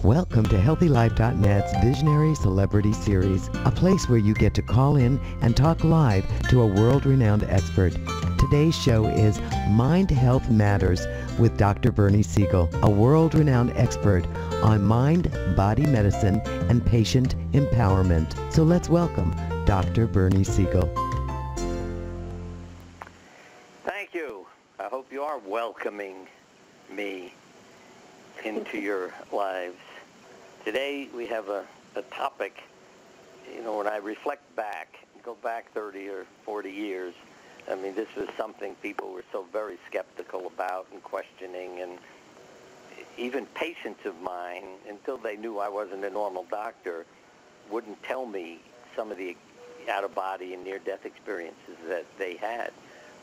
Welcome to HealthyLife.net's Visionary Celebrity Series, a place where you get to call in and talk live to a world-renowned expert. Today's show is Mind Health Matters with Dr. Bernie Siegel, a world-renowned expert on mind, body medicine, and patient empowerment. So let's welcome Dr. Bernie Siegel. Thank you. I hope you are welcoming me into your lives. Today we have a topic, when I reflect back, go back 30 or 40 years, I mean, this was something people were so very skeptical about and questioning, and even patients of mine, until they knew I wasn't a normal doctor, wouldn't tell me some of the out-of-body and near-death experiences that they had.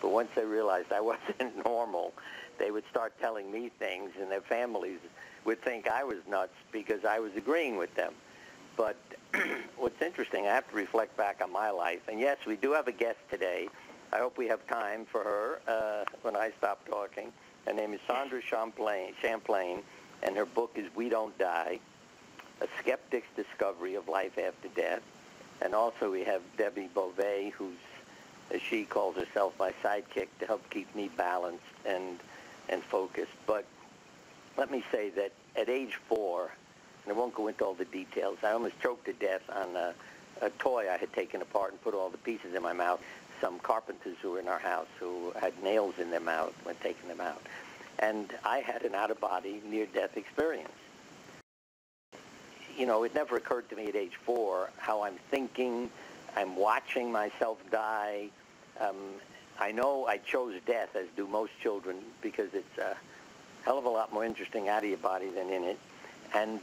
But once they realized I wasn't normal, they would start telling me things, and their families would think I was nuts because I was agreeing with them. But what's interesting, I have to reflect back on my life. And yes, we do have a guest today. I hope we have time for her when I stop talking. Her name is Sandra Champlain, and her book is We Don't Die, A Skeptic's Discovery of Life After Death. And also we have Debbie Beauvais, who's, as she calls herself, my sidekick to help keep me balanced and focused. But let me say that at age 4, and I won't go into all the details, I almost choked to death on a toy I had taken apart and put all the pieces in my mouth. Some carpenters who were in our house who had nails in their mouth when taking them out. And I had an out-of-body near-death experience. It never occurred to me at age 4 how I'm thinking, I'm watching myself die. I know I chose death, as do most children, because it's a hell of a lot more interesting out of your body than in it. And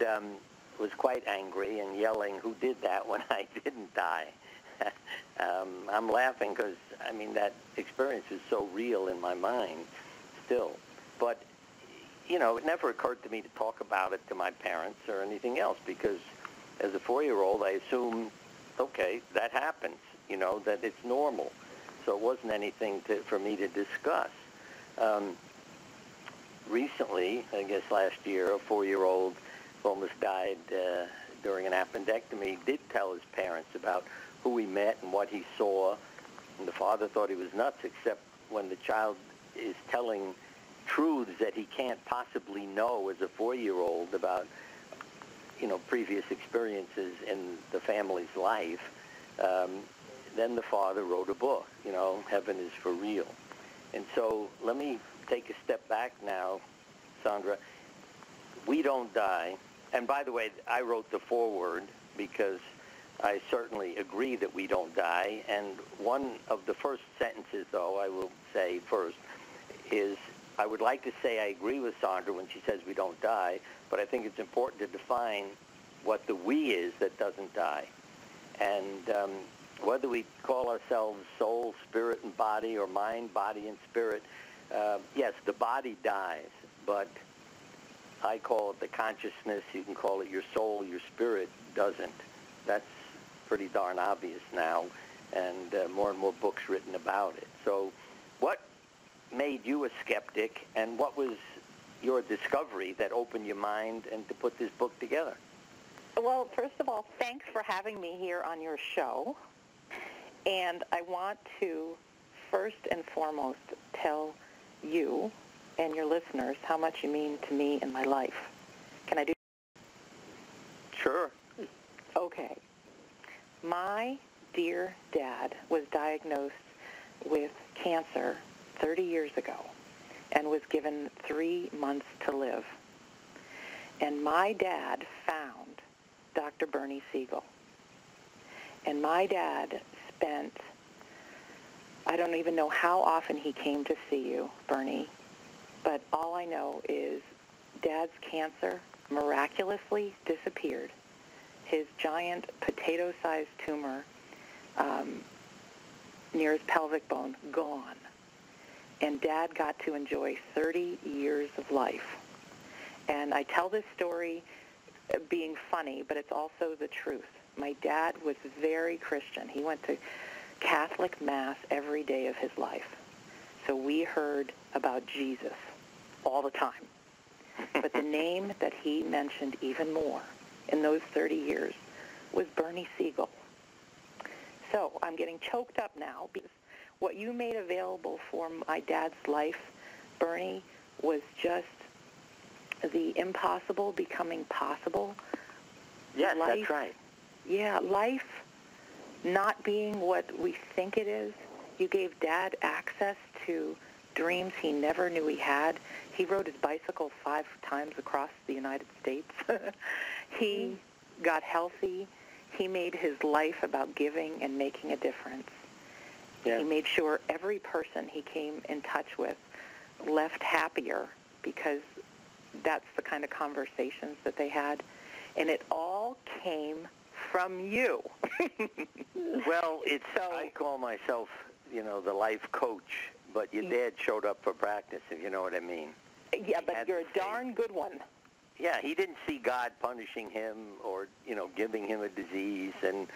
was quite angry and yelling, who did that when I didn't die? I'm laughing because, that experience is so real in my mind still. But, it never occurred to me to talk about it to my parents or anything else, because as a 4-year-old, I assumed, okay, that happens, that it's normal. So it wasn't anything for me to discuss. Recently, I guess last year, a 4-year-old who almost died during an appendectomy did tell his parents about who he met and what he saw. And the father thought he was nuts, except when the child is telling truths that he can't possibly know as a 4-year-old about, previous experiences in the family's life. Then the father wrote a book, Heaven is for Real. And so let me take a step back now, Sandra. We don't die. And by the way, I wrote the foreword because I certainly agree that we don't die. And one of the first sentences, though, I will say first, is I would like to say I agree with Sandra when she says we don't die, but I think it's important to define what the we is that doesn't die. And whether we call ourselves soul, spirit, and body, or mind, body, and spirit, yes, the body dies, but I call it the consciousness. You can call it your soul. Your spirit doesn't. That's pretty darn obvious now, and more books written about it. So what made you a skeptic, and what was your discovery that opened your mind and to put this book together? Well, first of all, thanks for having me here on your show. And I want to first and foremost tell you and your listeners how much you mean to me in my life. Can I do? Sure. Okay. My dear dad was diagnosed with cancer 30 years ago and was given 3 months to live. And my dad found Dr. Bernie Siegel. And my dad spent, I don't even know how often he came to see you, Bernie, but all I know is Dad's cancer miraculously disappeared. His giant potato-sized tumor near his pelvic bone, gone. And Dad got to enjoy 30 years of life. And I tell this story being funny, but it's also the truth. My dad was very Christian. He went to Catholic Mass every day of his life. So we heard about Jesus all the time. But the name that he mentioned even more in those 30 years was Bernie Siegel. So I'm getting choked up now because what you made available for my dad's life, Bernie, was just the impossible becoming possible. Yes, life, that's right. Yeah, life not being what we think it is. You gave Dad access to dreams he never knew he had. He rode his bicycle 5 times across the United States. He got healthy. He made his life about giving and making a difference. Yeah. He made sure every person he came in touch with left happier because that's the kind of conversations that they had. And it all came from you. Well, I call myself, the life coach, but your dad showed up for practice, if you know what I mean. Yeah, but you're a darn good one. Yeah, he didn't see God punishing him or, giving him a disease, and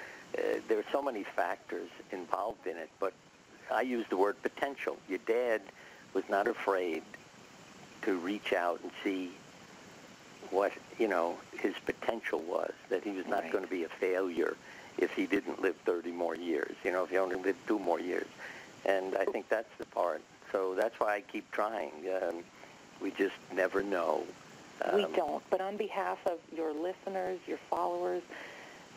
there are so many factors involved in it, but I use the word potential. Your dad was not afraid to reach out and see what, his potential was, that he was not going to be a failure if he didn't live 30 more years, if he only lived 2 more years. And I think that's the part. So that's why I keep trying. We just never know. We don't. But on behalf of your listeners, your followers,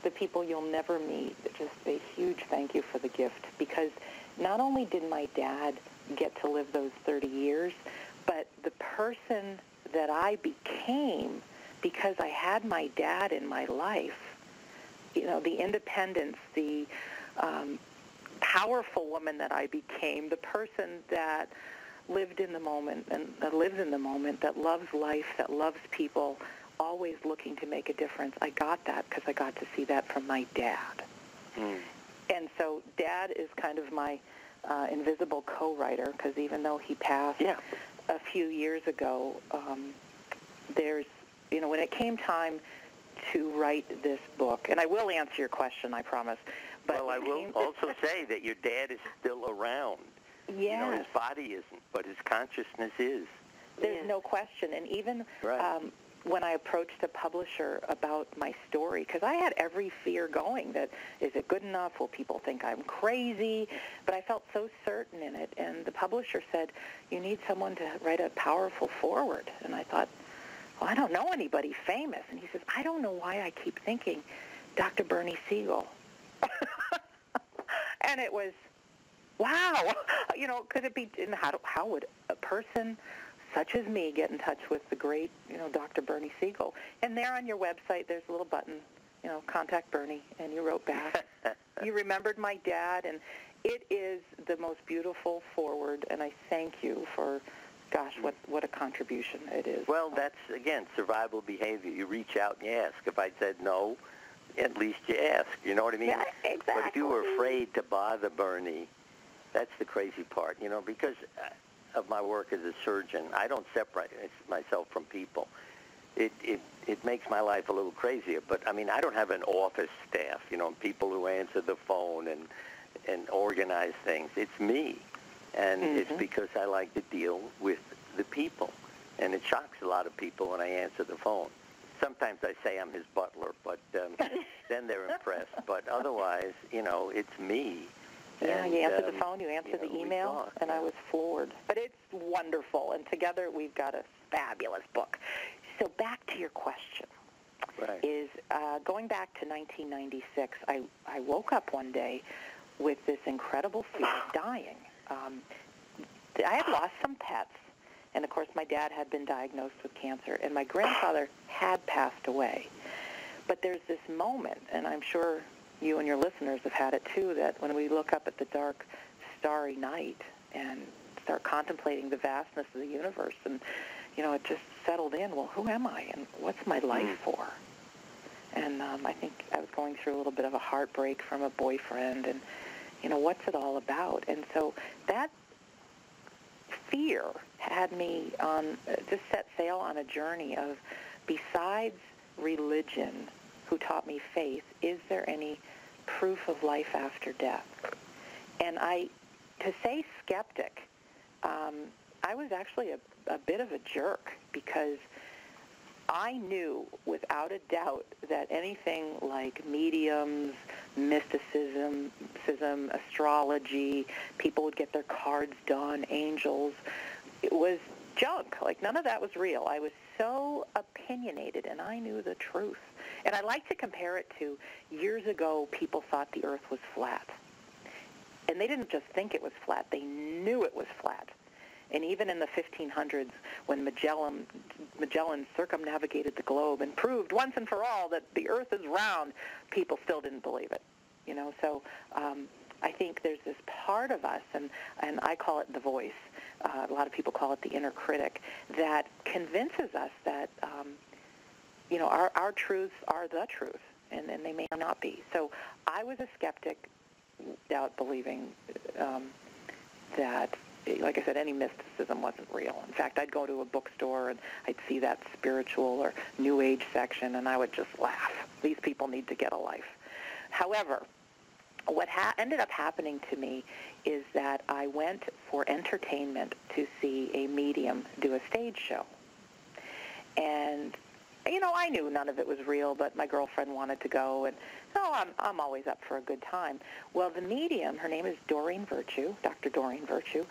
the people you'll never meet, just a huge thank you for the gift. Because not only did my dad get to live those 30 years, but the person that I became because I had my dad in my life, the independence, the powerful woman that I became, the person that lived in the moment and that lives in the moment, that loves life, that loves people, always looking to make a difference. I got that because I got to see that from my dad. And so Dad is kind of my invisible co-writer because even though he passed a few years ago, there's, when it came time to write this book, and I will answer your question, I promise. But well, I will also say that your dad is still around. Yes. His body isn't, but his consciousness is. There's no question. And even when I approached a publisher about my story, because I had every fear going that, is it good enough? Will people think I'm crazy? But I felt so certain in it. And the publisher said, you need someone to write a powerful foreword. And I thought, well, I don't know anybody famous. And he says, I don't know why I keep thinking Dr. Bernie Siegel. And it was, wow, could it be, and how would a person such as me get in touch with the great, Dr. Bernie Siegel? And there on your website, there's a little button, contact Bernie, and you wrote back. You remembered my dad, and it is the most beautiful foreword, and I thank you for, gosh, what a contribution it is. Well, that's, again, survival behavior. You reach out and you ask. If I said no, at least you ask. You know what I mean? Yeah, exactly. But if you were afraid to bother Bernie, that's the crazy part, because of my work as a surgeon, I don't separate myself from people. It makes my life a little crazier. But, I don't have an office staff, people who answer the phone and organize things. It's me. And it's because I like to deal with the people. And it shocks a lot of people when I answer the phone. Sometimes I say I'm his butler, but then they're impressed. But otherwise, it's me. Yeah, and, you answer the phone, you answer the email, and I was floored. But it's wonderful, and together we've got a fabulous book. So back to your question. Is going back to 1996, I woke up one day with this incredible fear of dying. I had lost some pets, and of course my dad had been diagnosed with cancer, and my grandfather had passed away. But there's this moment, and I'm sure you and your listeners have had it too, that when we look up at the dark, starry night and start contemplating the vastness of the universe, and, it just settled in, well, who am I, and what's my life for? And I think I was going through a little bit of a heartbreak from a boyfriend, and, what's it all about? And so that fear had me just set sail on a journey of, besides religion, who taught me faith, is there any proof of life after death? And to say skeptic, I was actually a bit of a jerk because I knew without a doubt that anything like mediums, mysticism, astrology, people would get their cards done, angels, it was junk. Like, none of that was real. I was so opinionated, and I knew the truth. And I like to compare it to years ago, people thought the earth was flat. And they didn't just think it was flat. They knew it was flat. And even in the 1500s, when Magellan circumnavigated the globe and proved once and for all that the earth is round, people still didn't believe it. You know, so I think there's this part of us, and I call it the voice. A lot of people call it the inner critic, that convinces us that, you know, our truths are the truth, and they may not be. So I was a skeptic without believing that, like I said, any mysticism wasn't real. In fact, I'd go to a bookstore and I'd see that spiritual or New Age section, and I would just laugh. These people need to get a life. However, what ended up happening to me is that I went for entertainment to see a medium do a stage show. And, you know, I knew none of it was real, but my girlfriend wanted to go, and I'm always up for a good time. Well, the medium, her name is Doreen Virtue, Dr. Doreen Virtue,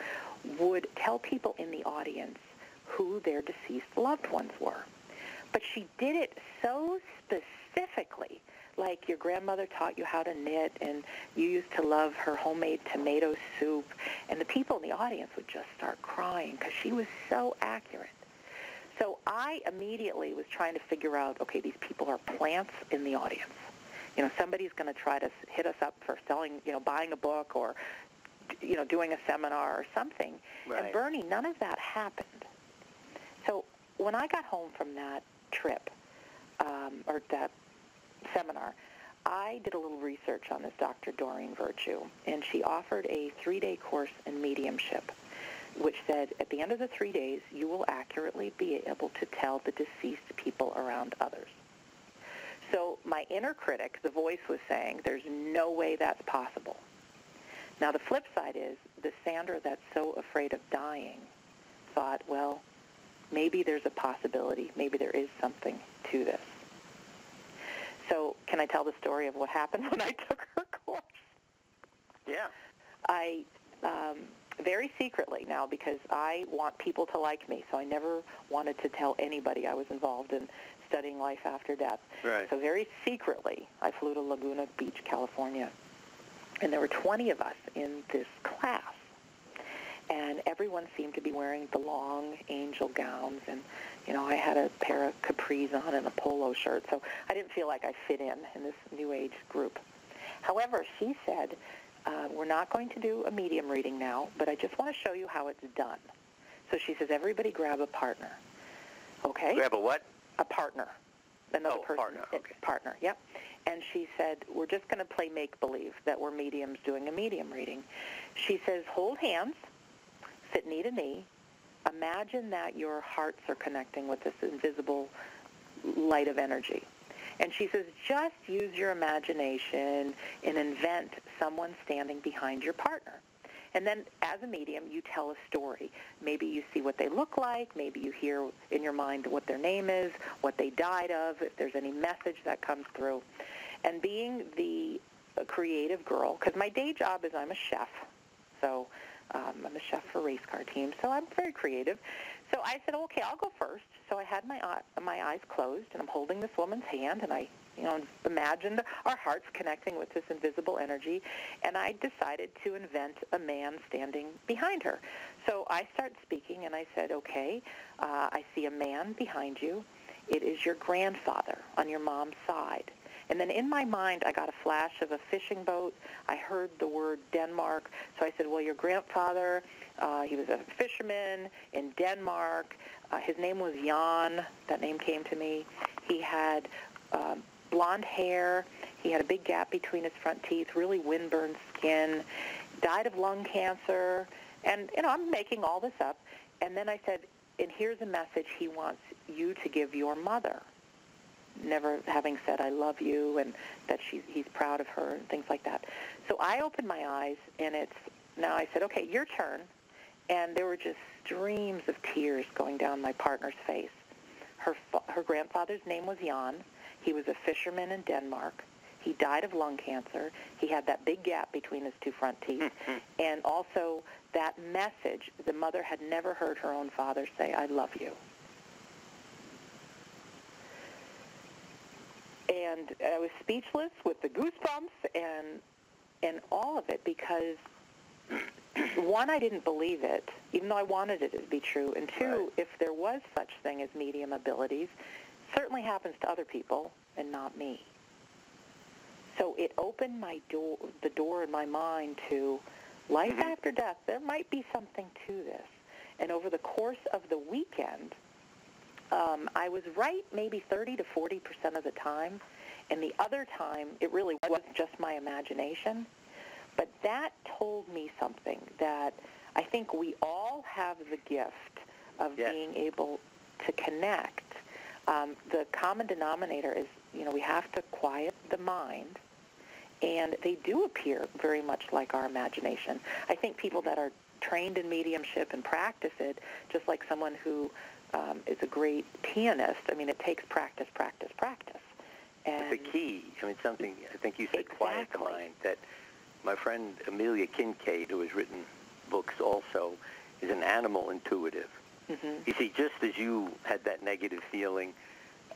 would tell people in the audience who their deceased loved ones were. But she did it so specifically, like your grandmother taught you how to knit, and you used to love her homemade tomato soup, and the people in the audience would just start crying because she was so accurate. So I immediately was trying to figure out, okay, these people are plants in the audience. You know, somebody's going to try to hit us up for selling, you know, buying a book or, you know, doing a seminar or something. Right. And Bernie, none of that happened. So when I got home from that trip, or that seminar, I did a little research on this Dr. Doreen Virtue, and she offered a 3-day course in mediumship, which said at the end of the 3 days, you will accurately be able to tell the deceased people around others. So my inner critic, the voice, was saying, there's no way that's possible. Now the flip side is, the Sandra that's so afraid of dying thought, well, maybe there's a possibility, maybe there is something to this. So can I tell the story of what happened when I took her course? Yeah. I, very secretly now, because I want people to like me, so I never wanted to tell anybody I was involved in studying life after death. Right. So very secretly, I flew to Laguna Beach, California, and there were 20 of us in this class. And everyone seemed to be wearing the long angel gowns, and, you know, I had a pair of capris on and a polo shirt, so I didn't feel like I fit in this New Age group. However, she said, we're not going to do a medium reading now, but I just want to show you how it's done. So she says, everybody grab a partner. Okay? Grab a what? A partner. Another person. Partner, okay. Partner, yep. And she said, we're just going to play make-believe that we're mediums doing a medium reading. She says, hold hands, sit knee to knee. Imagine that your hearts are connecting with this invisible light of energy. And she says, just use your imagination and invent someone standing behind your partner. And then as a medium, you tell a story. Maybe you see what they look like. Maybe you hear in your mind what their name is, what they died of, if there's any message that comes through. And being the creative girl, because my day job is I'm a chef. So I'm a chef for race car teams, so I'm very creative. So I said, okay, I'll go first. So I had my eyes closed, and I'm holding this woman's hand, and I, you know, imagined our hearts connecting with this invisible energy, and I decided to invent a man standing behind her. So I start speaking, and I said, okay, I see a man behind you. It is your grandfather on your mom's side. And then in my mind, I got a flash of a fishing boat. I heard the word Denmark. So I said, well, your grandfather, he was a fisherman in Denmark. His name was Jan. That name came to me. He had blonde hair. He had a big gap between his front teeth, really windburned skin, died of lung cancer. And, you know, I'm making all this up. And then I said, and here's a message he wants you to give your mother. Never having said I love you and that he's proud of her and things like that. So I opened my eyes, and now I said, okay, your turn. And there were just streams of tears going down my partner's face. Her grandfather's name was Jan. He was a fisherman in Denmark. He died of lung cancer. He had that big gap between his two front teeth. And also that message, the mother had never heard her own father say, I love you. And I was speechless with the goosebumps and all of it because, one, I didn't believe it, even though I wanted it to be true. And two, Right. if there was such thing as medium abilities, certainly happens to other people and not me. So it opened the door in my mind to life after death. There might be something to this. And over the course of the weekend, I was right maybe 30 to 40% of the time. And the other time, it really was just my imagination. But that told me something, that I think we all have the gift of being able to connect. The common denominator is, we have to quiet the mind. And they do appear very much like our imagination. I think people that are trained in mediumship and practice it, just like someone who is a great pianist, it takes practice, practice, practice. And the key, something, I think you said quiet the mind, that my friend Amelia Kincaid, who has written books also, is an animal intuitive. You see, just as you had that negative feeling,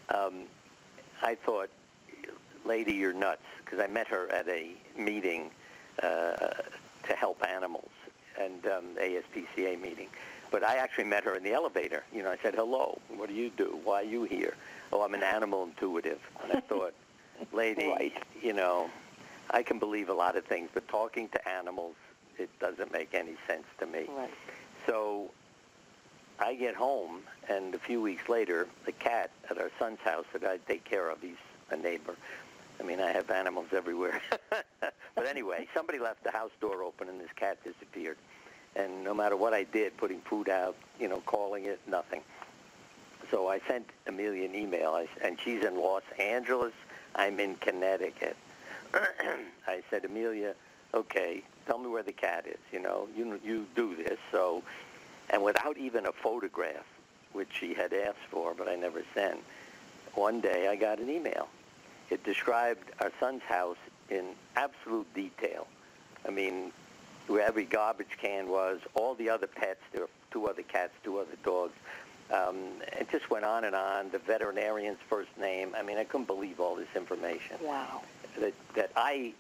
I thought, lady, you're nuts, because I met her at a meeting to help animals, and ASPCA meeting. But I actually met her in the elevator. I said, hello, what do you do? Why are you here? Oh, I'm an animal intuitive. And I thought, lady, right. I can believe a lot of things, but talking to animals, it doesn't make any sense to me. Right. So I get home, and a few weeks later, the cat at our son's house that I take care of, he's a neighbor. I have animals everywhere. But anyway, somebody left the house door open, and this cat disappeared. And no matter what I did, putting food out, calling it, nothing. So I sent Amelia an email, and she's in Los Angeles. I'm in Connecticut. I said, Amelia, okay, tell me where the cat is. You do this. So, and without even a photograph, which she had asked for, but I never sent, one day I got an email. It described our son's house in absolute detail. Where every garbage can was, all the other pets, there were 2 other cats, 2 other dogs. It just went on and on, the veterinarian's first name. I couldn't believe all this information. Wow. That I,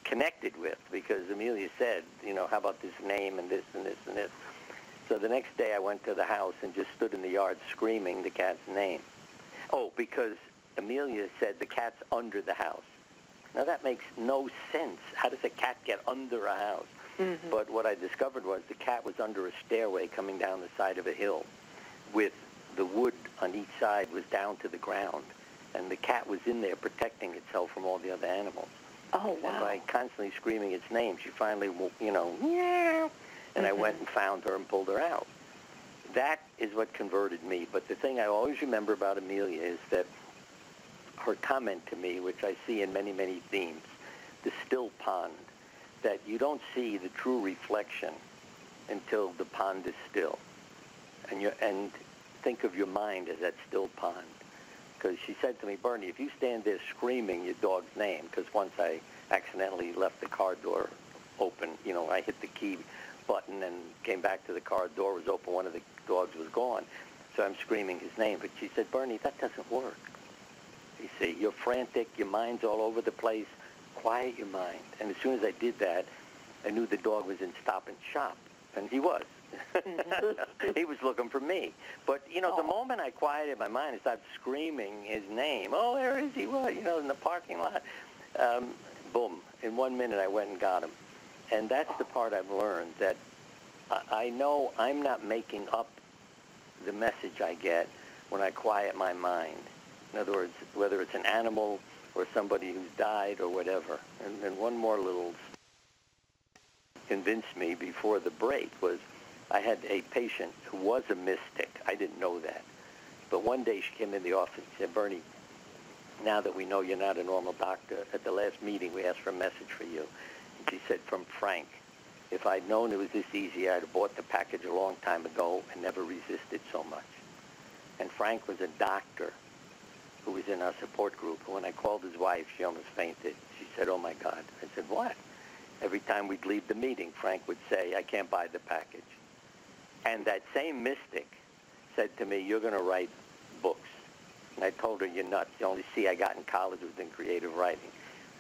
connected with, because Amelia said, how about this name and this and this and this. So the next day I went to the house and just stood in the yard screaming the cat's name. Oh, because Amelia said the cat's under the house. Now that makes no sense. How does a cat get under a house? But what I discovered was the cat was under a stairway coming down the side of a hill with the wood on each side was down to the ground. And the cat was in there protecting itself from all the other animals. Oh, wow. And by constantly screaming its name, she finally, meow. And I went and found her and pulled her out. That is what converted me. But the thing I always remember about Amelia is that her comment to me, which I see in many, many themes, the still pond, that you don't see the true reflection until the pond is still. And think of your mind as that still pond. Because she said to me, Bernie, if you stand there screaming your dog's name, because once I accidentally left the car door open, I hit the key button and came back to the car door was open, one of the dogs was gone. So I'm screaming his name. But she said, Bernie, that doesn't work. You see, you're frantic, your mind's all over the place. Quiet your mind. And as soon as I did that, I knew the dog was in Stop and Shop. And he was. He was looking for me. But, the moment I quieted my mind and started screaming his name, oh, where is he? What? In the parking lot. Boom. In 1 minute, I went and got him. And that's the part I've learned, that I know I'm not making up the message I get when I quiet my mind. In other words, whether it's an animal or somebody who's died or whatever. And one more little convinced me before the break was I had a patient who was a mystic. I didn't know that. But one day she came in the office and said, Bernie, now that we know you're not a normal doctor, at the last meeting we asked for a message for you. And she said, from Frank, if I'd known it was this easy, I'd have bought the package a long time ago and never resisted so much. And Frank was a doctor who was in our support group. And when I called his wife, she almost fainted. She said, "Oh, my God." I said, "What?" Every time we'd leave the meeting, Frank would say, "I can't buy the package." And that same mystic said to me, "You're going to write books." And I told her, "You're nuts. The only C I got in college was in creative writing."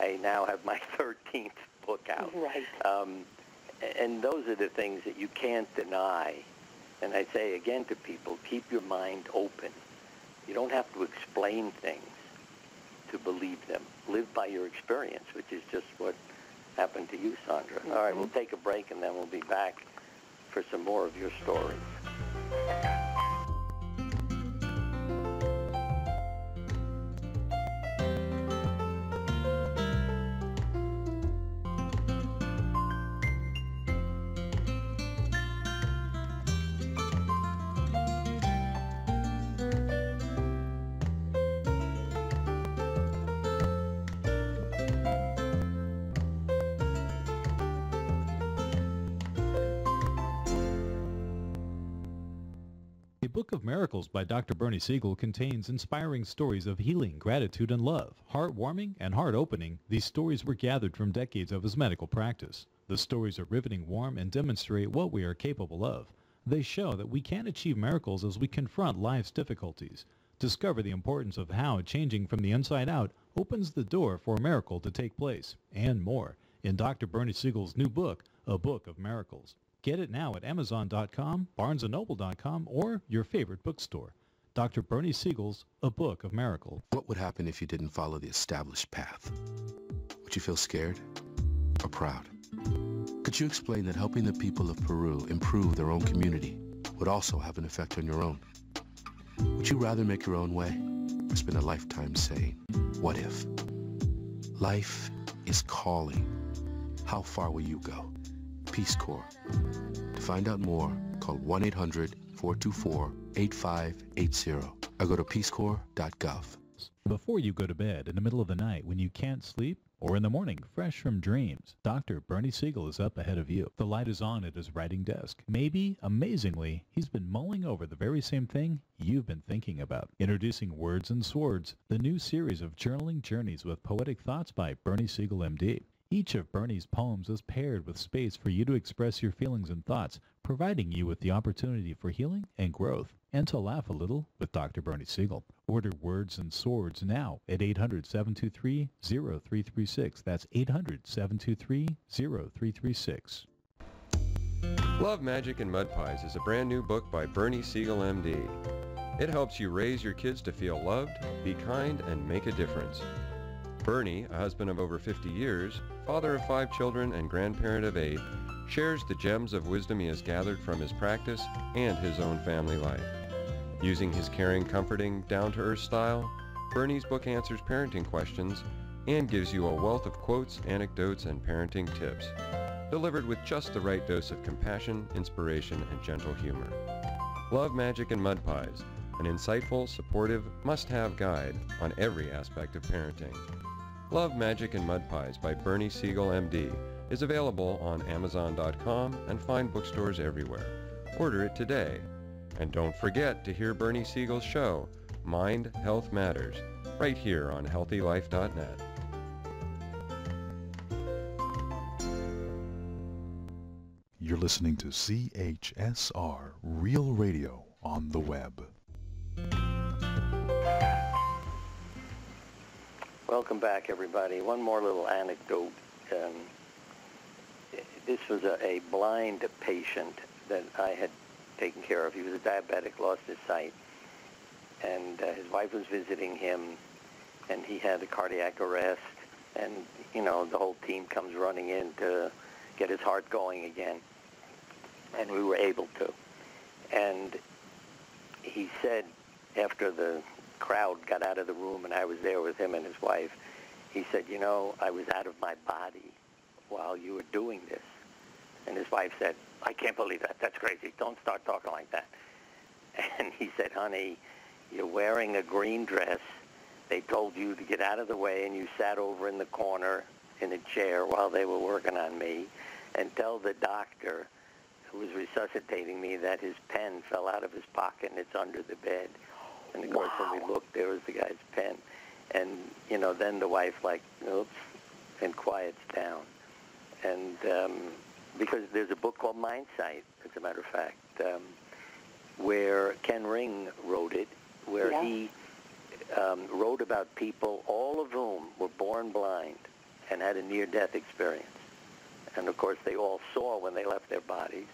I now have my 13th book out. Right. And those are the things that you can't deny. And I say again to people, keep your mind open. You don't have to explain things to believe them. Live by your experience, which is just what happened to you, Sandra. All right, we'll take a break, and then we'll be back for some more of your stories. The Book of Miracles by Dr. Bernie Siegel contains inspiring stories of healing, gratitude, and love. Heartwarming and heart-opening, these stories were gathered from decades of his medical practice. The stories are riveting, warm, and demonstrate what we are capable of. They show that we can achieve miracles as we confront life's difficulties. Discover the importance of how changing from the inside out opens the door for a miracle to take place, and more, in Dr. Bernie Siegel's new book, A Book of Miracles. Get it now at Amazon.com, BarnesandNoble.com, or your favorite bookstore. Dr. Bernie Siegel's A Book of Miracles. What would happen if you didn't follow the established path? Would you feel scared or proud? Could you explain that helping the people of Peru improve their own community would also have an effect on your own? Would you rather make your own way or spend a lifetime saying, what if? Life is calling. How far will you go? Peace Corps. To find out more, call 1-800-424-8580 or go to peacecorps.gov. Before you go to bed in the middle of the night when you can't sleep, or in the morning fresh from dreams, Dr. Bernie Siegel is up ahead of you. The light is on at his writing desk. Maybe, amazingly, he's been mulling over the very same thing you've been thinking about. Introducing Words and Swords, the new series of journaling journeys with poetic thoughts by Bernie Siegel, MD. Each of Bernie's poems is paired with space for you to express your feelings and thoughts, providing you with the opportunity for healing and growth, and to laugh a little with Dr. Bernie Siegel. Order Words and Swords now at 800-723-0336. That's 800-723-0336. Love, Magic, and Mud Pies is a brand new book by Bernie Siegel, MD. It helps you raise your kids to feel loved, be kind, and make a difference. Bernie, a husband of over 50 years, father of 5 children, and grandparent of 8, shares the gems of wisdom he has gathered from his practice and his own family life. Using his caring, comforting, down-to-earth style, Bernie's book answers parenting questions and gives you a wealth of quotes, anecdotes, and parenting tips, delivered with just the right dose of compassion, inspiration, and gentle humor. Love, Magic, and Mud Pies, an insightful, supportive, must-have guide on every aspect of parenting. Love, Magic, and Mud Pies by Bernie Siegel, MD is available on Amazon.com and fine bookstores everywhere. Order it today. And don't forget to hear Bernie Siegel's show, Mind, Health Matters, right here on HealthyLife.net. You're listening to CHSR Real Radio on the web. Welcome back, everybody. One more little anecdote. This was a blind patient that I had taken care of. He was a diabetic, lost his sight, and his wife was visiting him, and he had a cardiac arrest, and, you know, the whole team comes running in to get his heart going again, and we were able to. And he said, after the crowd got out of the room and I was there with him and his wife, he said, "You know, I was out of my body while you were doing this." And his wife said, "I can't believe that. That's crazy. Don't start talking like that." And he said, "Honey, you're wearing a green dress. They told you to get out of the way, and you sat over in the corner in a chair while they were working on me, and tell the doctor who was resuscitating me that his pen fell out of his pocket and it's under the bed." And of course, when we looked, there was the guy's pen. And, you know, then the wife, like, oops, and quiets down. And because there's a book called Mindsight, as a matter of fact, where Ken Ring wrote it, where he wrote about people, all of whom were born blind and had a near-death experience. And, of course, they all saw when they left their bodies.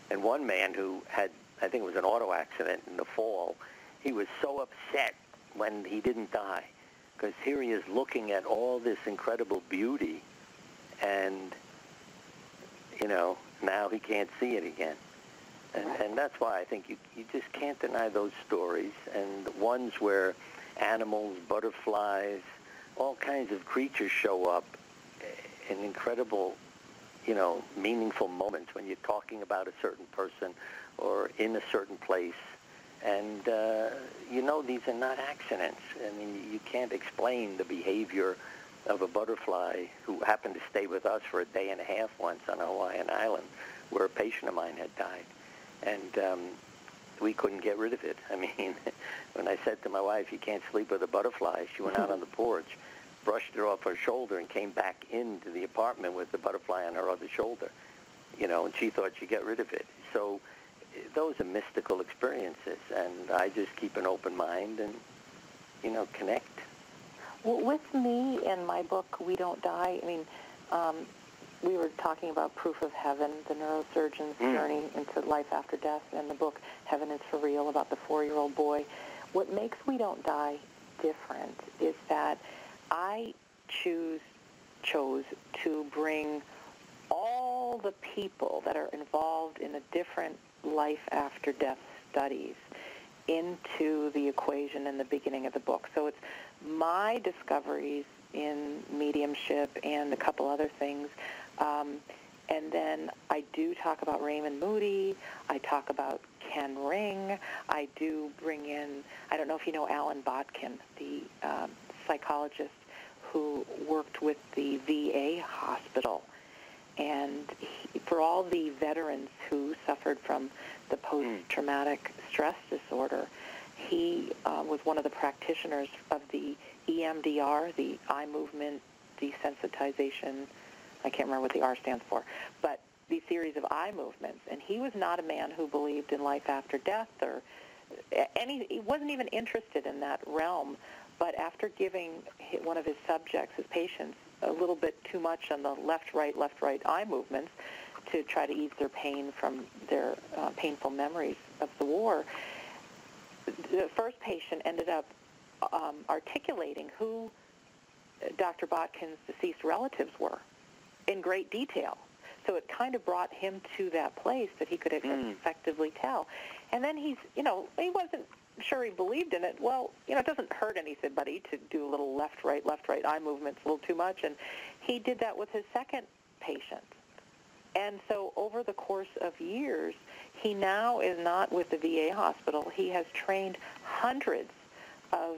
And one man who had, I think it was an auto accident in the fall, he was so upset when he didn't die, because here he is looking at all this incredible beauty, and, you know, now he can't see it again. And that's why I think you just can't deny those stories, and ones where animals, butterflies, all kinds of creatures show up in incredible, you know, meaningful moments when you're talking about a certain person or in a certain place. And, you know, these are not accidents. I mean, you can't explain the behavior of a butterfly who happened to stay with us for a day and a half once on a Hawaiian island where a patient of mine had died. And we couldn't get rid of it. I mean, when I said to my wife, you can't sleep with a butterfly, she went out on the porch, brushed it off her shoulder, and came back into the apartment with the butterfly on her other shoulder, you know, and she thought she'd get rid of it. So those are mystical experiences, and I just keep an open mind and, you know, connect. Well, with me and my book, We Don't Die, I mean, we were talking about Proof of Heaven, the neurosurgeon's journey into life after death, and the book Heaven is for Real about the 4-year-old boy. What makes We Don't Die different is that I chose to bring all the people that are involved in the different life after death studies into the equation in the beginning of the book. So it's my discoveries in mediumship and a couple other things. And then I do talk about Raymond Moody. I talk about Ken Ring. I do bring in, I don't know if you know Alan Botkin, the psychologist who worked with the VA hospital. And for all the veterans who suffered from the post-traumatic stress disorder, he was one of the practitioners of the EMDR, the eye movement desensitization. I can't remember what the R stands for, but the series of eye movements. And he was not a man who believed in life after death or he wasn't even interested in that realm. But after giving one of his subjects, his patients, a little bit too much on the left-right eye movements to try to ease their pain from their painful memories of the war, the first patient ended up articulating who Dr. Botkin's deceased relatives were in great detail. So it kind of brought him to that place that he could effectively tell. And then he wasn't sure he believed in it. Well, it doesn't hurt anybody to do a little left-right eye movements a little too much. And he did that with his second patient. And so over the course of years, he now is not with the VA hospital. He has trained hundreds of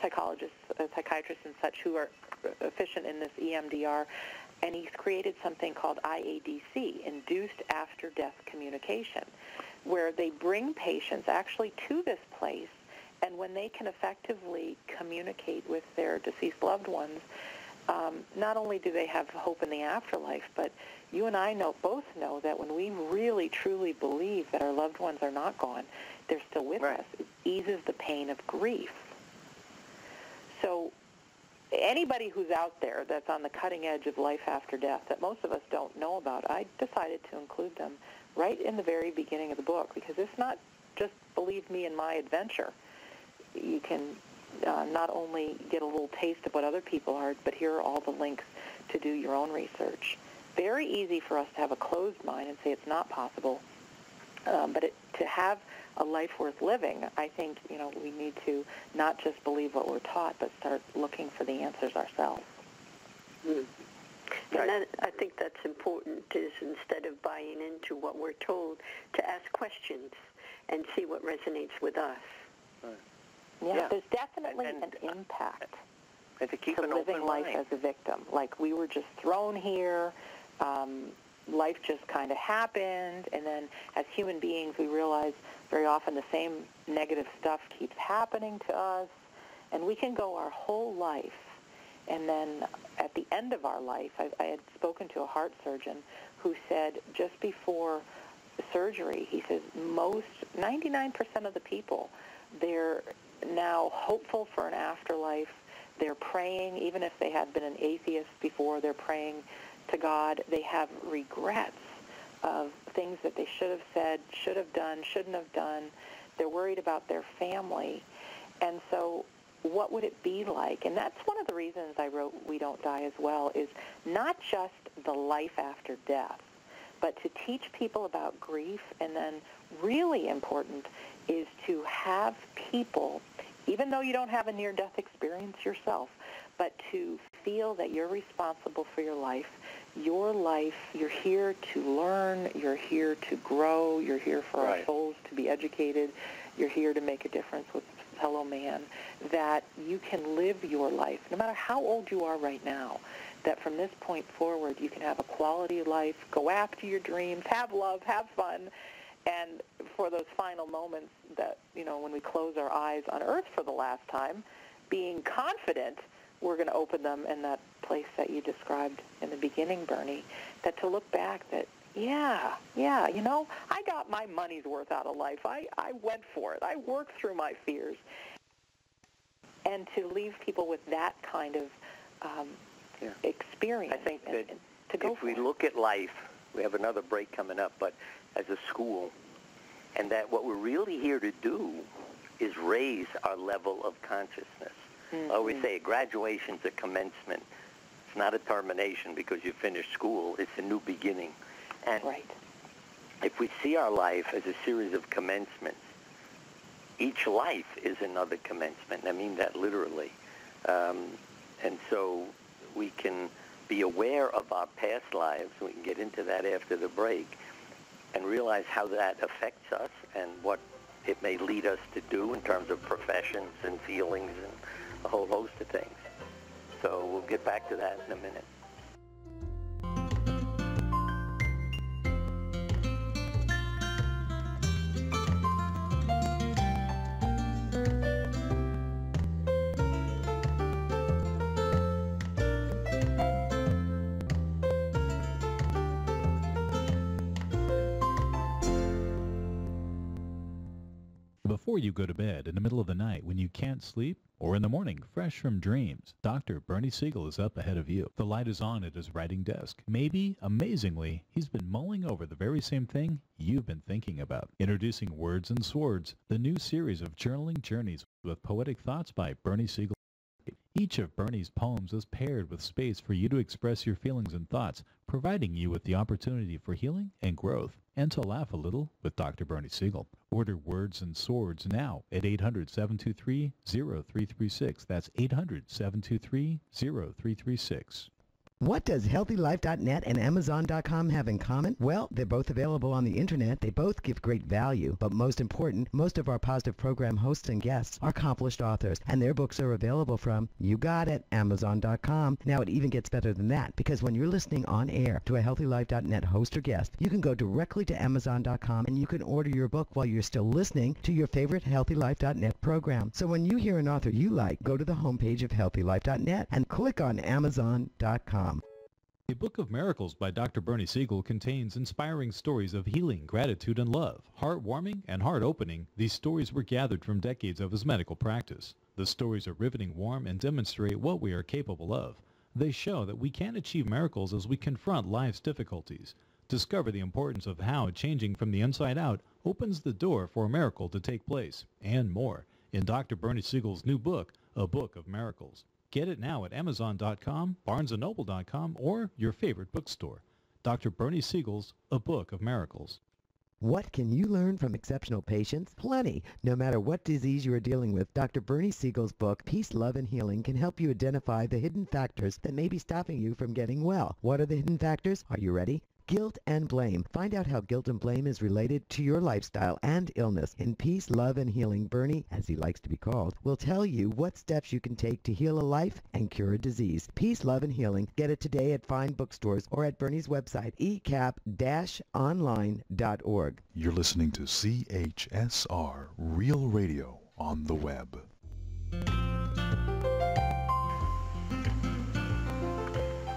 psychologists, psychiatrists and such who are efficient in this EMDR, and he's created something called IADC, Induced After-Death Communication, where they bring patients actually to this place, and when they can effectively communicate with their deceased loved ones, not only do they have hope in the afterlife, but you and I both know that when we really, truly believe that our loved ones are not gone, they're still with us, it eases the pain of grief. So anybody who's out there that's on the cutting edge of life after death that most of us don't know about, I decided to include them right in the very beginning of the book, because it's not just believe me in my adventure. You can not only get a little taste of what other people are, but here are all the links to do your own research. Very easy for us to have a closed mind and say it's not possible, but to have a life worth living, I think, we need to not just believe what we're taught, but start looking for the answers ourselves. And I think that's important, is instead of buying into what we're told, to ask questions and see what resonates with us. Yeah, there's definitely an impact and to keep to an living open life mind. as a victim. Like, we were just thrown here. life just kind of happened, and then as human beings we realize very often the same negative stuff keeps happening to us, and we can go our whole life, and then at the end of our life, I had spoken to a heart surgeon who said just before surgery, he says 99% of the people, they're now hopeful for an afterlife. They're praying, even if they had been an atheist before, they're praying to God. They have regrets of things that they should have said, should have done, shouldn't have done. They're worried about their family. And so what would it be like? And that's one of the reasons I wrote We Don't Die as well, is not just the life after death, but to teach people about grief, and then really important is to have people, even though you don't have a near-death experience yourself, but to feel that you're responsible for your life. Your life, you're here to learn, you're here to grow, you're here for our souls to be educated, you're here to make a difference with fellow man, that you can live your life, no matter how old you are right now, that from this point forward you can have a quality life, go after your dreams, have love, have fun, and for those final moments that, when we close our eyes on earth for the last time, being confident we're going to open them in that place that you described in the beginning, Bernie, that to look back that, I got my money's worth out of life. I went for it. I worked through my fears. And to leave people with that kind of experience. I think that to go if we look at life, we have another break coming up, but as a school, and that what we're really here to do is raise our level of consciousness. I always say graduation's a commencement. It's not a termination because you finished school. It's a new beginning. And if we see our life as a series of commencements, each life is another commencement. I mean that literally. And so we can be aware of our past lives. We can get into that after the break and realize how that affects us and what it may lead us to do in terms of professions and feelings and a whole host of things. So we'll get back to that in a minute. Before you go to bed in the middle of the night when you can't sleep, or in the morning fresh from dreams, Dr. Bernie Siegel is up ahead of you. The light is on at his writing desk. Maybe, amazingly, he's been mulling over the very same thing you've been thinking about. Introducing Words and Swords, the new series of journaling journeys with poetic thoughts by Bernie Siegel. Each of Bernie's poems is paired with space for you to express your feelings and thoughts, providing you with the opportunity for healing and growth, and to laugh a little with Dr. Bernie Siegel. Order Words and Swords now at 800-723-0336. That's 800-723-0336. What does HealthyLife.net and Amazon.com have in common? Well, they're both available on the internet. They both give great value. But most important, most of our positive program hosts and guests are accomplished authors, and their books are available from, you got it, Amazon.com. Now it even gets better than that, because when you're listening on air to a HealthyLife.net host or guest, you can go directly to Amazon.com and you can order your book while you're still listening to your favorite HealthyLife.net program. So when you hear an author you like, go to the homepage of HealthyLife.net and click on Amazon.com. A Book of Miracles by Dr. Bernie Siegel contains inspiring stories of healing, gratitude, and love. Heartwarming and heart-opening, these stories were gathered from decades of his medical practice. The stories are riveting, warm, and demonstrate what we are capable of. They show that we can achieve miracles as we confront life's difficulties. Discover the importance of how changing from the inside out opens the door for a miracle to take place, and more, in Dr. Bernie Siegel's new book, A Book of Miracles. Get it now at Amazon.com, BarnesandNoble.com, or your favorite bookstore. Dr. Bernie Siegel's A Book of Miracles. What can you learn from exceptional patients? Plenty. No matter what disease you are dealing with, Dr. Bernie Siegel's book, Peace, Love, and Healing, can help you identify the hidden factors that may be stopping you from getting well. What are the hidden factors? Are you ready? Guilt and blame. Find out how guilt and blame is related to your lifestyle and illness. In Peace, Love, and Healing, Bernie, as he likes to be called, will tell you what steps you can take to heal a life and cure a disease. Peace, Love, and Healing. Get it today at fine bookstores or at Bernie's website, ecap-online.org. You're listening to CHSR Real Radio on the web.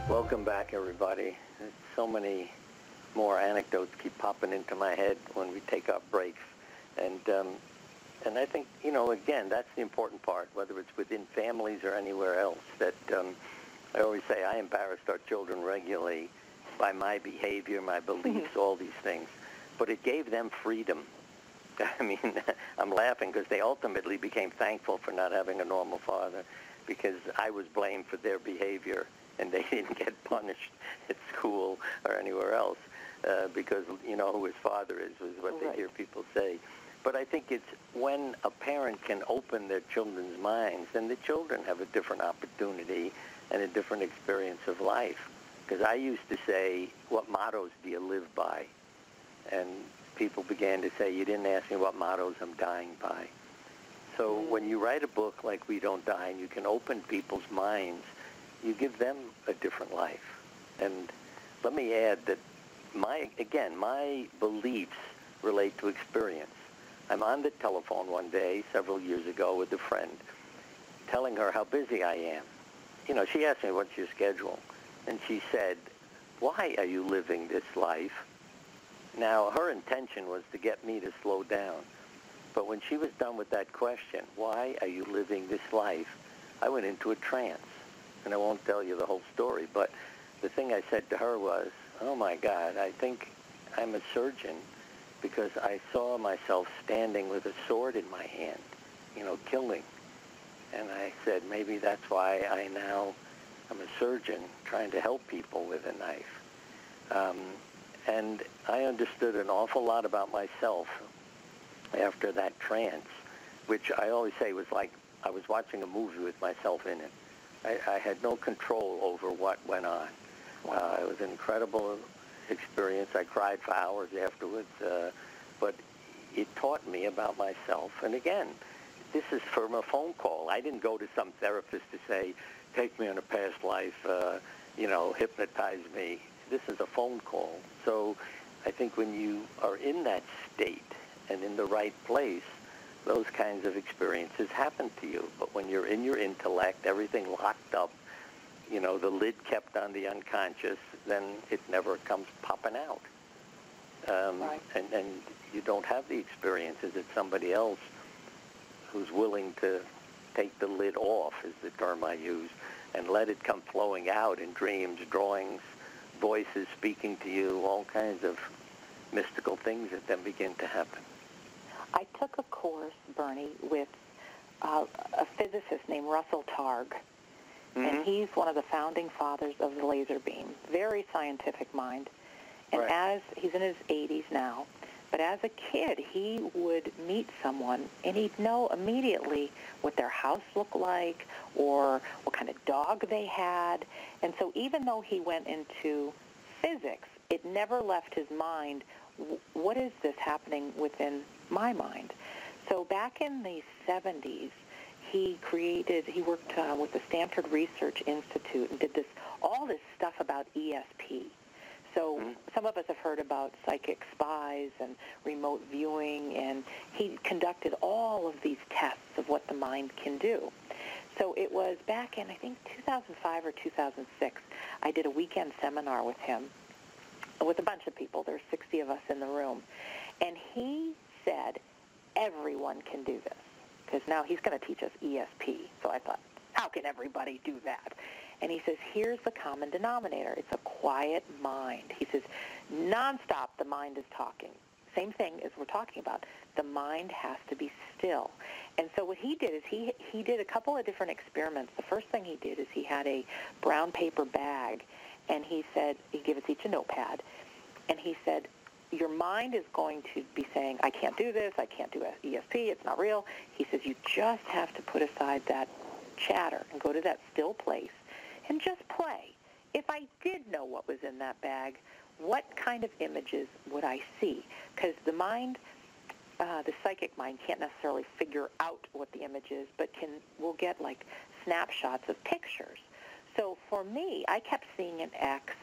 Welcome back, everybody. So many more anecdotes keep popping into my head when we take our breaks. And I think, again, that's the important part, whether it's within families or anywhere else, that I always say I embarrassed our children regularly by my behavior, my beliefs, all these things. But it gave them freedom. I mean, I'm laughing because they ultimately became thankful for not having a normal father, because I was blamed for their behavior and they didn't get punished at school or anywhere else because, who his father is what they hear people say. But I think it's when a parent can open their children's minds, then the children have a different opportunity and a different experience of life. Because I used to say, what mottos do you live by? And people began to say, you didn't ask me what mottos I'm dying by. So when you write a book like We Don't Die, and you can open people's minds, you give them a different life. And let me add that my beliefs relate to experience. I'm on the telephone one day several years ago with a friend, telling her how busy I am. She asked me, what's your schedule? And she said, why are you living this life? Now, her intention was to get me to slow down. But when she was done with that question, why are you living this life, I went into a trance. And I won't tell you the whole story, but the thing I said to her was, oh my God, I think I'm a surgeon because I saw myself standing with a sword in my hand, killing. And I said, maybe that's why I'm a surgeon trying to help people with a knife. And I understood an awful lot about myself after that trance, which I always say was like I was watching a movie with myself in it. I had no control over what went on. It was an incredible experience. I cried for hours afterwards, but it taught me about myself. And again, this is from a phone call. I didn't go to some therapist to say, take me on a past life, hypnotize me. This is a phone call. So I think when you are in that state and in the right place, those kinds of experiences happen to you. But when you're in your intellect, everything locked up, the lid kept on the unconscious, then it never comes popping out. And you don't have the experiences. It's somebody else who's willing to take the lid off, is the term I use, and let it come flowing out in dreams, drawings, voices speaking to you, all kinds of mystical things that then begin to happen. I took a course, Bernie, with a physicist named Russell Targ, and he's one of the founding fathers of the laser beam. Very scientific mind. And as he's in his 80s now, but as a kid, he would meet someone, and he'd know immediately what their house looked like or what kind of dog they had. And so even though he went into physics, it never left his mind, what is this happening within my mind? So back in the 70s, he worked with the Stanford Research Institute and did all this stuff about ESP. So some of us have heard about psychic spies and remote viewing, and he conducted all of these tests of what the mind can do. So it was back in, I think, 2005 or 2006, I did a weekend seminar with him, with a bunch of people. There's 60 of us in the room. And he said, everyone can do this, because now he's going to teach us ESP. So I thought, how can everybody do that? And he says, here's the common denominator. It's a quiet mind. He says, nonstop the mind is talking. Same thing as we're talking about. The mind has to be still. And so what he did is he did a couple of different experiments. The first thing he did is he had a brown paper bag, and he said, he gave us each a notepad, and he said, your mind is going to be saying, I can't do this, I can't do ESP, it's not real. He says, you just have to put aside that chatter and go to that still place and just play. If I did know what was in that bag, what kind of images would I see? Because the mind, the psychic mind, can't necessarily figure out what the image is, but will get like snapshots of pictures. So for me, I kept seeing an X.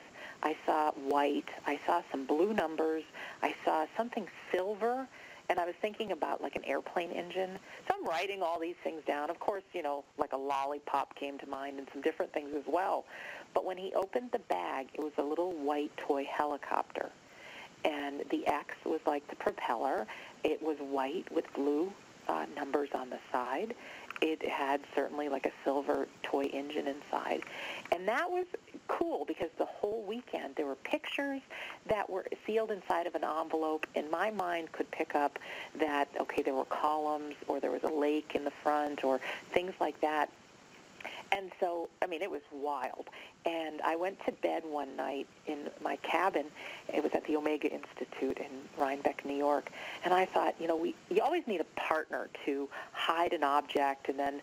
I saw white. I saw some blue numbers. I saw something silver. And I was thinking about like an airplane engine. So I'm writing all these things down. Of course, like a lollipop came to mind and some different things as well. But when he opened the bag, it was a little white toy helicopter. And the X was like the propeller. It was white with blue numbers on the side. It had certainly like a silver toy engine inside. And that was cool because the whole weekend there were pictures that were sealed inside of an envelope, and my mind could pick up that, okay, there were columns or there was a lake in the front or things like that. And so, it was wild. And I went to bed one night in my cabin. It was at the Omega Institute in Rhinebeck, New York. And I thought, you always need a partner to hide an object and then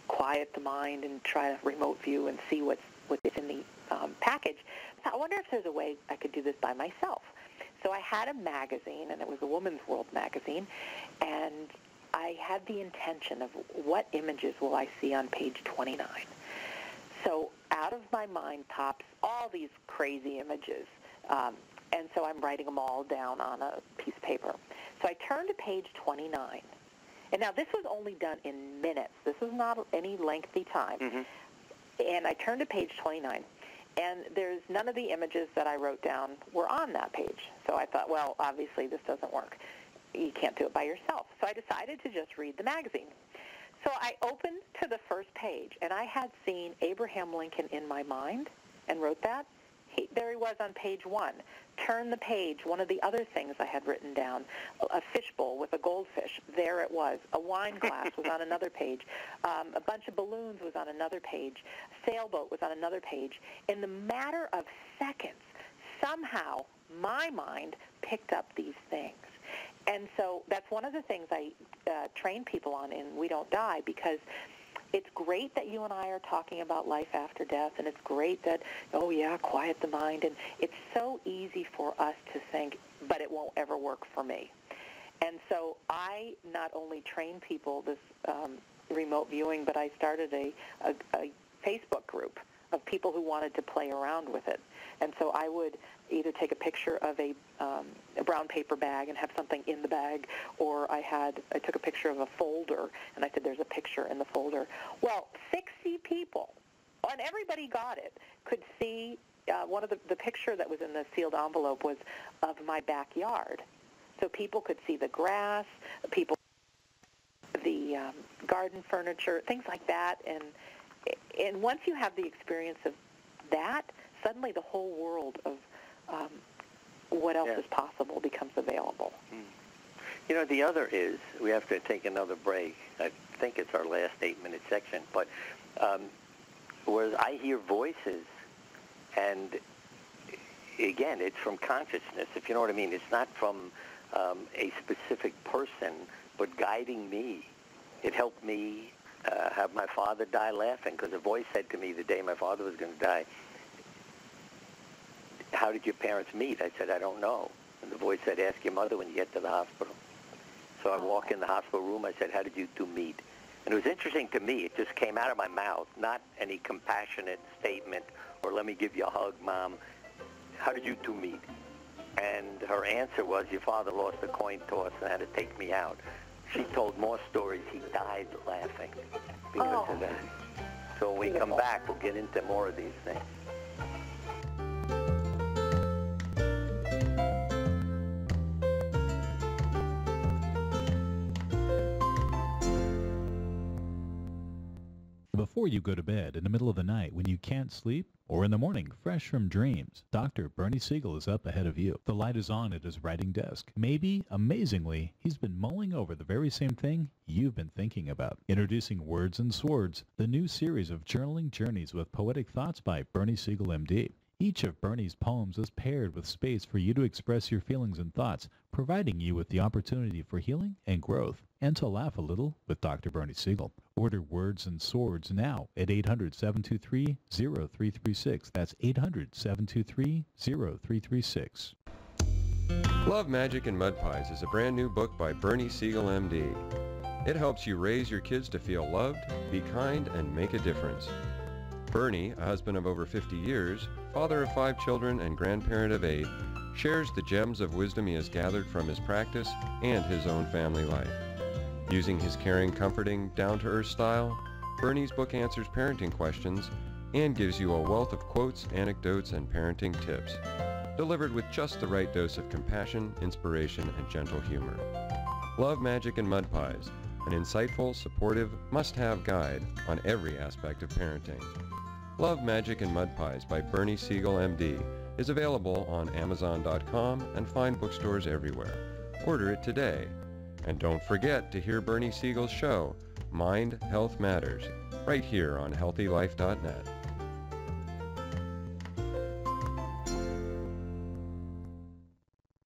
quiet the mind and try to remote view and see what's in the package. So I wonder if there's a way I could do this by myself. So I had a magazine, and it was a Woman's World magazine, and I had the intention of what images will I see on page 29. So out of my mind pops all these crazy images, and so I'm writing them all down on a piece of paper. So I turned to page 29, and now this was only done in minutes. This was not any lengthy time. Mm-hmm. And I turned to page 29, and there's none of the images that I wrote down were on that page. So I thought, well, obviously this doesn't work. You can't do it by yourself. So I decided to just read the magazine. So I opened to the first page, and I had seen Abraham Lincoln in my mind and wrote that. There he was on page 1. Turn the page, one of the other things I had written down, a fishbowl with a goldfish. There it was. A wine glass was on another page. A bunch of balloons was on another page. A sailboat was on another page. In the matter of seconds, somehow my mind picked up these things. And so that's one of the things I train people on in We Don't Die, because it's great that you and I are talking about life after death, and it's great that, oh yeah, quiet the mind, and it's so easy for us to think, but it won't ever work for me. And so I not only train people this remote viewing, but I started a Facebook group of people who wanted to play around with it. And so I would either take a picture of a brown paper bag and have something in the bag, or I took a picture of a folder, and I said, there's a picture in the folder. Well, 60 people, and everybody got it, could see one of the picture that was in the sealed envelope was of my backyard. So people could see the grass, the garden furniture, things like that. And once you have the experience of that, suddenly the whole world of what else is possible becomes available. The other is, we have to take another break. I think it's our last 8-minute section, but whereas I hear voices, and again, it's from consciousness, if you know what I mean. It's not from a specific person, but guiding me. It helped me have my father die laughing, because a voice said to me the day my father was going to die, how did your parents meet? I said, I don't know. And the voice said, ask your mother when you get to the hospital. So I walk in the hospital room. I said, how did you two meet? And it was interesting to me. It just came out of my mouth, not any compassionate statement or let me give you a hug, Mom. How did you two meet? And her answer was, your father lost a coin toss and had to take me out. She told more stories. He died laughing because of that. So when we come back, we'll get into more of these things. Before you go to bed in the middle of the night when you can't sleep, or in the morning fresh from dreams, Dr. Bernie Siegel is up ahead of you. The light is on at his writing desk. Maybe, amazingly, he's been mulling over the very same thing you've been thinking about. Introducing Words and Swords, the new series of journaling journeys with poetic thoughts by Bernie Siegel, MD. Each of Bernie's poems is paired with space for you to express your feelings and thoughts, providing you with the opportunity for healing and growth, and to laugh a little with Dr. Bernie Siegel. Order Words and Swords now at 800-723-0336. That's 800-723-0336. Love, Magic, and Mud Pies is a brand new book by Bernie Siegel, MD. It helps you raise your kids to feel loved, be kind, and make a difference. Bernie, a husband of over 50 years, father of 5 children, and grandparent of 8, shares the gems of wisdom he has gathered from his practice and his own family life. Using his caring, comforting, down-to-earth style, Bernie's book answers parenting questions and gives you a wealth of quotes, anecdotes, and parenting tips, delivered with just the right dose of compassion, inspiration, and gentle humor. Love, Magic, and Mud Pies, an insightful, supportive, must-have guide on every aspect of parenting. Love, Magic, and Mud Pies by Bernie Siegel, MD, is available on Amazon.com and fine bookstores everywhere. Order it today. And don't forget to hear Bernie Siegel's show, Mind, Health Matters, right here on HealthyLife.net.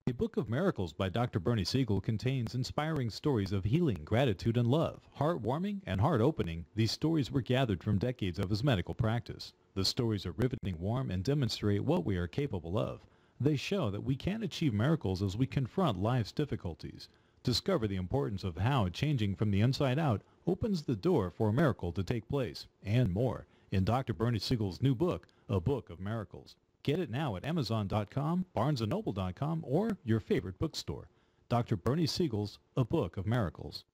A Book of Miracles by Dr. Bernie Siegel contains inspiring stories of healing, gratitude, and love. Heartwarming and heart-opening, these stories were gathered from decades of his medical practice. The stories are riveting, warm, and demonstrate what we are capable of. They show that we can achieve miracles as we confront life's difficulties. Discover the importance of how changing from the inside out opens the door for a miracle to take place, and more, in Dr. Bernie Siegel's new book, A Book of Miracles. Get it now at Amazon.com, BarnesandNoble.com, or your favorite bookstore. Dr. Bernie Siegel's A Book of Miracles.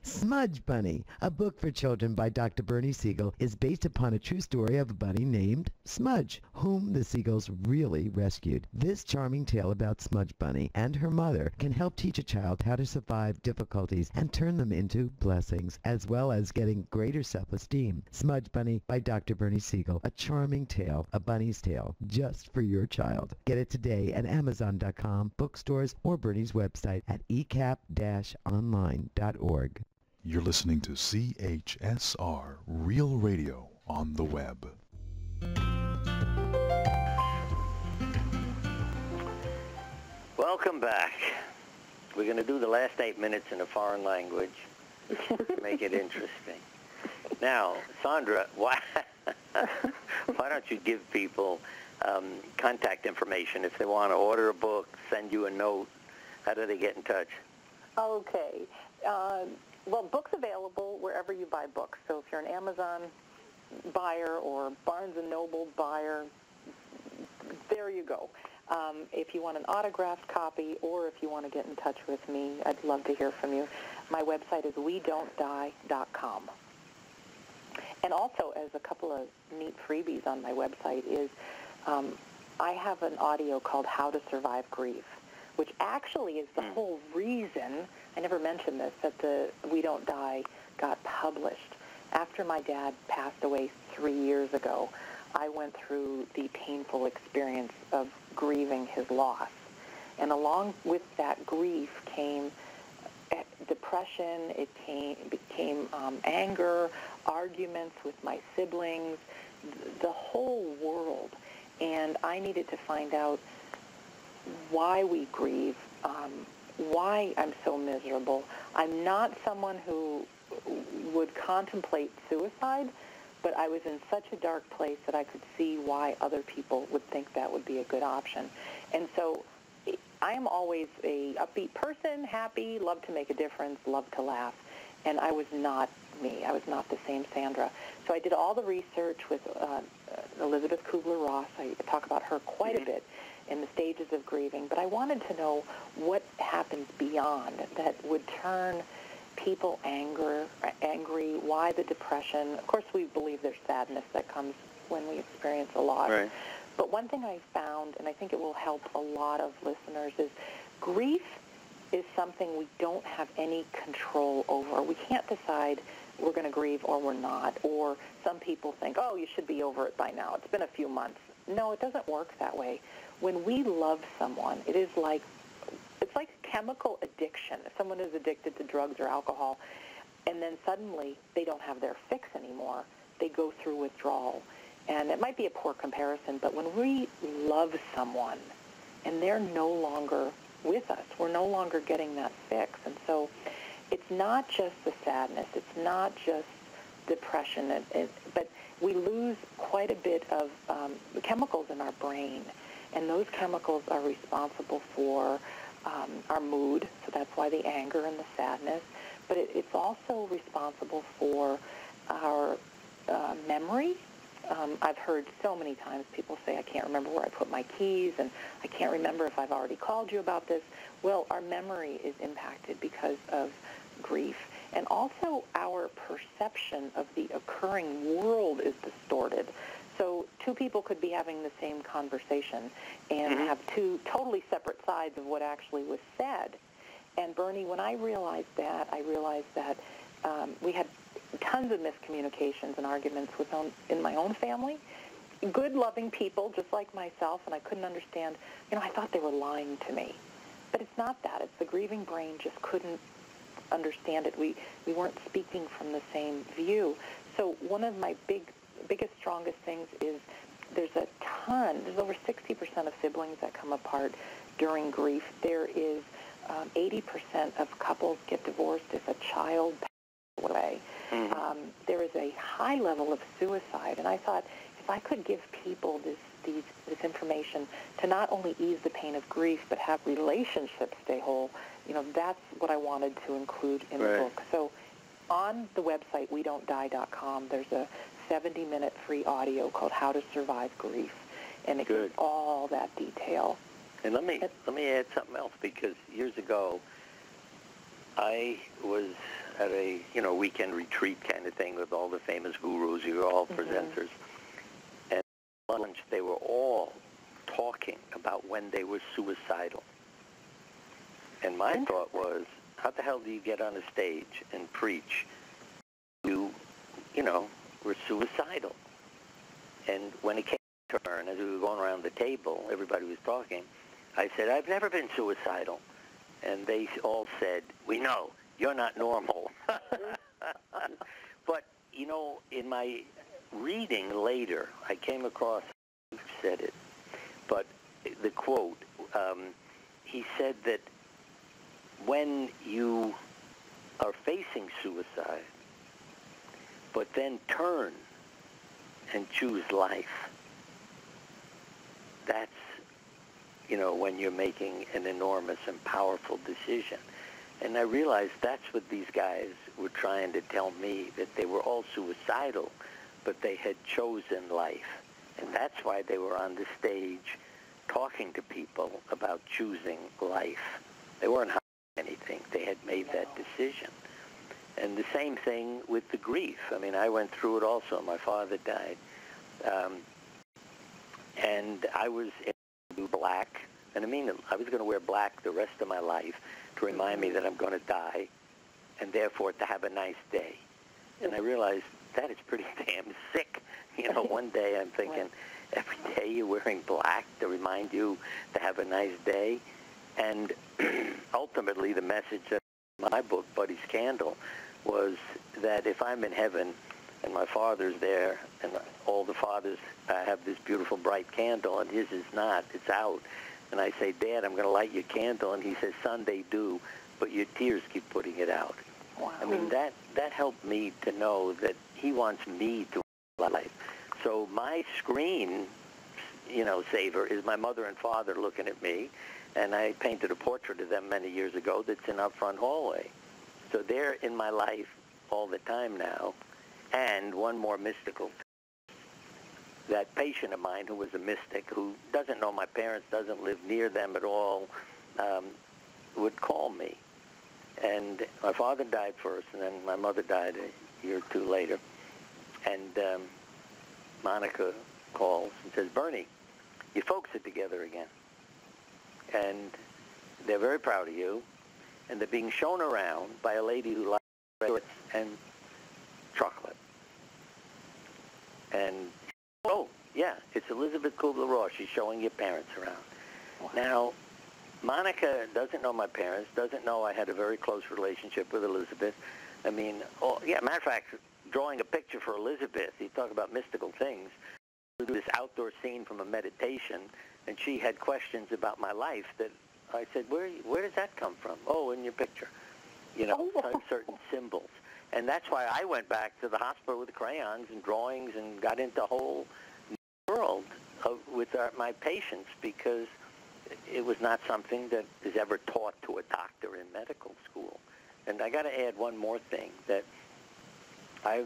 Smudge Bunny, a book for children by Dr. Bernie Siegel, is based upon a true story of a bunny named Smudge, whom the Siegels really rescued. This charming tale about Smudge Bunny and her mother can help teach a child how to survive difficulties and turn them into blessings, as well as getting greater self-esteem. Smudge Bunny by Dr. Bernie Siegel, a charming tale, a bunny's tale, just for your child. Get it today at Amazon.com, bookstores, or Bernie's website at ecap-online.org. You're listening to CHSR Real Radio on the web. Welcome back. We're going to do the last 8 minutes in a foreign language to make it interesting. Now, Sandra, why don't you give people contact information if they want to order a book, send you a note? How do they get in touch? Okay. Well, books available wherever you buy books. So if you're an Amazon buyer or Barnes & Noble buyer, there you go. If you want an autographed copy or if you want to get in touch with me, I'd love to hear from you. My website is WeDon'tDie.com. And also, as a couple of neat freebies on my website is I have an audio called How to Survive Grief, which actually is the whole reason, I never mentioned this, that the We Don't Die got published. After my dad passed away 3 years ago, I went through the painful experience of grieving his loss. And along with that grief came depression, it became anger, arguments with my siblings, the whole world. And I needed to find out why we grieve, why I'm so miserable. I'm not someone who would contemplate suicide, but I was in such a dark place that I could see why other people would think that would be a good option. And so I am always a upbeat person, happy, love to make a difference, love to laugh. And I was not me. I was not the same Sandra. So I did all the research with Elizabeth Kubler-Ross. I talk about her quite a bit in the stages of grieving, but I wanted to know what happens beyond that would turn people angry, why the depression. Of course, we believe there's sadness that comes when we experience a loss. Right. But one thing I found, and I think it will help a lot of listeners, is grief is something we don't have any control over. We can't decide we're going to grieve or we're not, or some people think, oh, you should be over it by now. It's been a few months. No, it doesn't work that way. When we love someone, it's like chemical addiction. If someone is addicted to drugs or alcohol, and then suddenly they don't have their fix anymore, they go through withdrawal. And it might be a poor comparison, but when we love someone and they're no longer with us, we're no longer getting that fix. And so it's not just the sadness. It's not just depression, but we lose quite a bit of chemicals in our brain, and those chemicals are responsible for our mood, so that's why the anger and the sadness, but it's also responsible for our memory. I've heard so many times people say, I can't remember where I put my keys, and I can't remember if I've already called you about this. Well, our memory is impacted because of grief. And also our perception of the occurring world is distorted. So two people could be having the same conversation and have two totally separate sides of what actually was said. And Bernie, when I realized that we had tons of miscommunications and arguments in my own family. Good, loving people, just like myself, and I couldn't understand. I thought they were lying to me. But it's not that. It's the grieving brain just couldn't understand it. We weren't speaking from the same view. So one of my biggest, strongest things is there's over 60% of siblings that come apart during grief. There is 80% of couples get divorced if a child passes away. There is a high level of suicide, and I thought if I could give people this information to not only ease the pain of grief but have relationships stay whole, that's what I wanted to include in the book. So on the website wedon'tdie.com, there's a 70-minute free audio called How to Survive Grief, and it gives all that detail. And let me add something else, because years ago I was at a weekend retreat kind of thing with all the famous gurus. You were all presenters, and at lunch they were all talking about when they were suicidal. And my thought was, how the hell do you get on a stage and preach? You were suicidal. And when it came to turn, as we were going around the table, everybody was talking. I said, I've never been suicidal. And they all said, we know, you're not normal. But, in my reading later, I came across, who said it, but the quote, he said that when you are facing suicide, but then turn and choose life, that's when you're making an enormous and powerful decision. And I realized that's what these guys were trying to tell me, that they were all suicidal, but they had chosen life. And that's why they were on the stage talking to people about choosing life. They weren't hiding anything. They had made that decision. And the same thing with the grief. I mean, I went through it also. My father died. And I was in black. And I was going to wear black the rest of my life to remind me that I'm going to die, and therefore to have a nice day. And I realized that is pretty damn sick. One day I'm thinking, every day you're wearing black to remind you to have a nice day. And ultimately the message of my book, Buddy's Candle, was that if I'm in heaven and my father's there and all the fathers have this beautiful bright candle and his is not, it's out. And I say, Dad, I'm going to light your candle. And he says, son, they do, but your tears keep putting it out. Wow. I mean, that helped me to know that he wants me to live life. So my screen, saver is my mother and father looking at me. And I painted a portrait of them many years ago that's in our front hallway. So they're in my life all the time now. And one more mystical thing. That patient of mine who was a mystic, who doesn't know my parents, doesn't live near them at all, would call me. And my father died first, and then my mother died a year or two later. And Monica calls and says, Bernie, your folks are together again. And they're very proud of you. And they're being shown around by a lady who likes cigarettes and chocolate. And oh, yeah, it's Elizabeth Kubler-Ross. She's showing your parents around. Wow. Now, Monica doesn't know my parents, doesn't know I had a very close relationship with Elizabeth. I mean, matter of fact, drawing a picture for Elizabeth, you talk about mystical things, this outdoor scene from a meditation, and she had questions about my life that I said, where does that come from? Oh, in your picture. Certain symbols. And that's why I went back to the hospital with crayons and drawings and got into the whole world with my patients, because it was not something that is ever taught to a doctor in medical school. And I got to add one more thing, that I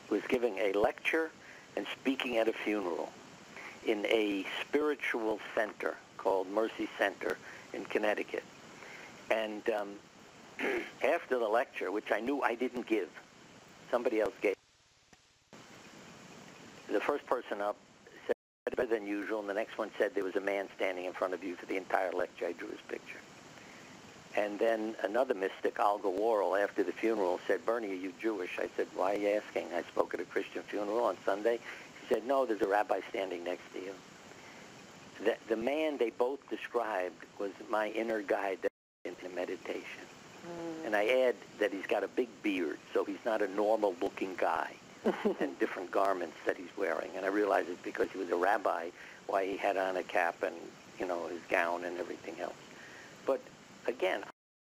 was giving a lecture and speaking at a funeral in a spiritual center called Mercy Center in Connecticut. And after the lecture, which I knew I didn't give, somebody else gave, the first person up said better than usual, and the next one said there was a man standing in front of you for the entire lecture. I drew his picture. And then another mystic, Olga Worrell, after the funeral said, Bernie, are you Jewish? I said, why are you asking? I spoke at a Christian funeral on Sunday. She said, no, there's a rabbi standing next to you. The man they both described was my inner guide in meditation. And I add that he's got a big beard, so he's not a normal-looking guy, and different garments that he's wearing. And I realized it's because he was a rabbi, why he had on a cap and, you know, his gown and everything else. But again,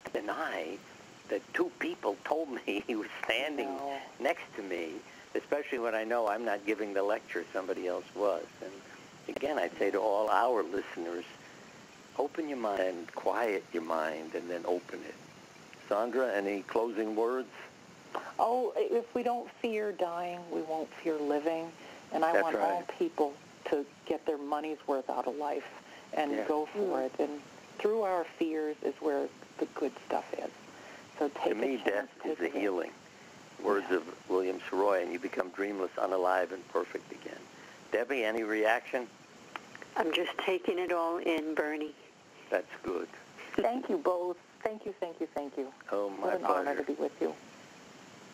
I deny that two people told me he was standing next to me, especially when I know I'm not giving the lecture, somebody else was. And again, I'd say to all our listeners, open your mind, quiet your mind, and then open it. Sandra, any closing words? Oh, if we don't fear dying, we won't fear living. And I That's want right. all people to get their money's worth out of life and go for it. And through our fears is where the good stuff is. So take To me, a chance, death is the healing. Words of William Saroy, and you become dreamless, unalive, and perfect again. Debbie, any reaction? I'm just taking it all in, Bernie. That's good. Thank you both. Thank you, thank you, thank you. Oh, my What an pleasure. honor to be with you.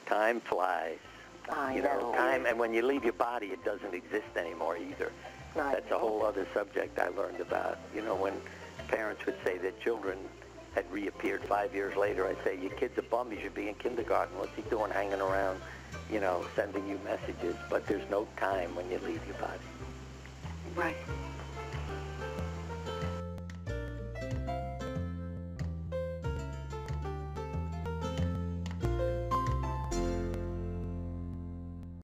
Time flies. I You know, time, and when you leave your body, it doesn't exist anymore either. That's a whole other subject I learned about. You know, when parents would say that children had reappeared 5 years later, I'd say, your kid's a bum, he should be in kindergarten. What's he doing hanging around, you know, sending you messages? But there's no time when you leave your body. Right.